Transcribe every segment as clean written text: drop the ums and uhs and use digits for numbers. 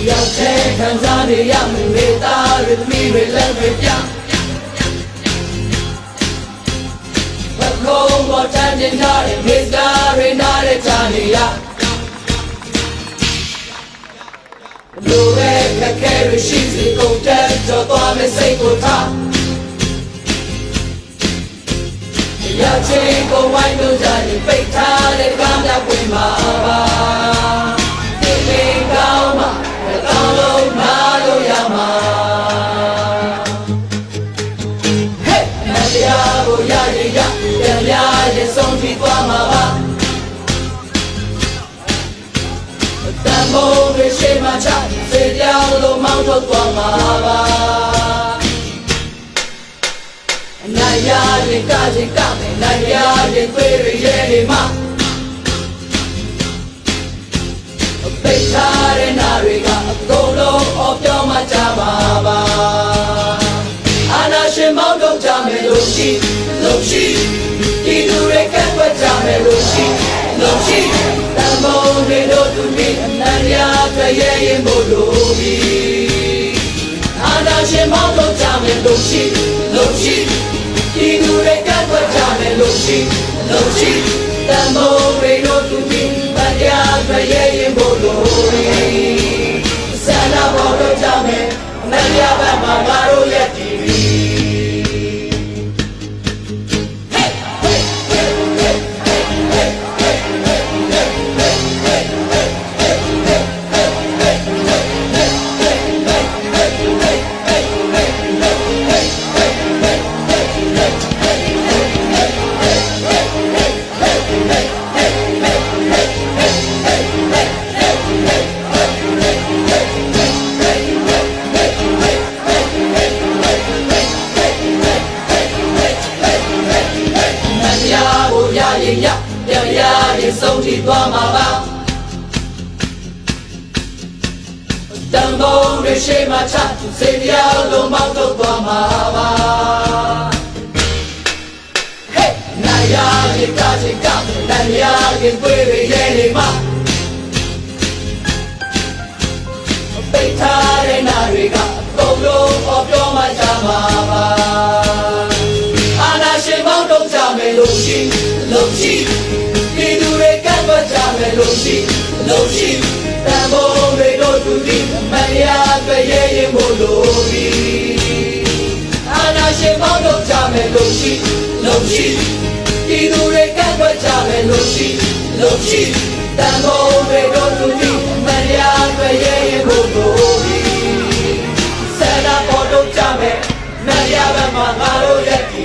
ရောက်တဲ့ခံစားနေရမှုတွေသားတွေသမီးတွေလက်တွေပြဘကုန်းပေါ်တန်းတင်ထားတဲ့မိသားတွေနားတဲ့ချာနေရလူရဲ့ခက်ခဲရရှိစီကုန်တဲ့ကြော်သွားမဲ့စိတ်ကိုထားရောက်ချင်းကိုဝိုင်းလို့ကြရင်ပိတ်ထားတဲ့ကားများဝင်မှာပါဒီလေးကောင်းမှကောင်းလို့နားလို့ရမှာဟဲ့မတရားကိုရရင်ရပြန်ရရင်ဆုံးဖြတ်သွားမှာပါတန်ဖိုးတွေရှိမှချစေပြောင်းလို့မောင်းထုတ်သွားမှာပါနိုင်ရရင်ကချင်ကမယ်နိုင်ရရင်သွေးရရဲနေမှာပိတ်ထားတဲ့နာတွေကအကုန်လုံးအော်ပြောမှကြပါပါအာနာရှင်မောင်းထုတ်ကြမယ်လို့ရှိဒီသူတွေကတ်ွက်ကြမယ်လို့ရှိတန်ဖိုးတွေတို့သူပြီးအနန္တရာတွေ့ရရင်မို့လို့ပြီအာနာရှင်မောင်းထုတ်ကြမယ်လို့ရှိဒီသူတွေကတ်ွက်ကြမယ်လို့ရှိတန်ဖိုးတွေတို့သူပြီးအနန္တရာတွေ့ရရင်မို့လို့ပြီဆန္ဒပေါ်တော့ကြမယ်အနန္တရာဘက်မှာငါတို့ရဲ့တည်ပြီပြန်ရရင်ဆုံးထိသွားမှာပါတန်ဖိုးတွေရှိမှချစေပြောင်းလို့မောင်းထုတ်သွားမှာပါဟဲ့နိုင်ရရင်ကချင်ကနိုင်ရရင်သွေးတွေရဲနေမှာပိတ်ထားတဲ့နာတွေကအကုန်လုံးအော်ပြောမှကြမှာပါအာနာရှင်မောင်းထုတ်ကြမယ်လို့ရှိဒီသူတွေကတ်ွက်ကြမယ်လို့ရှိတန်ဖိုးတွေတို့သူဒီမရတွေ့ရရင်မို့လို့ပြီအာနာရှင်မောင်းထုတ်ကြမယ်လို့ရှိဒီသူတွေကတ်ွက်ကြမယ်လို့ရှိတန်ဖိုးတွေတို့သူဒီမရတွေ့ရရင်မို့လို့ပြီဆန္ဒပေါ်ထုတ်ကြမယ်မရဘက်မှာငါတို့ရဲ့ဒီ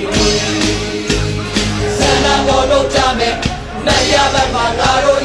ဆန္ဒပေါ်ထုတ်ကြမယ်နိုင်ရဘက်မှာငါတို့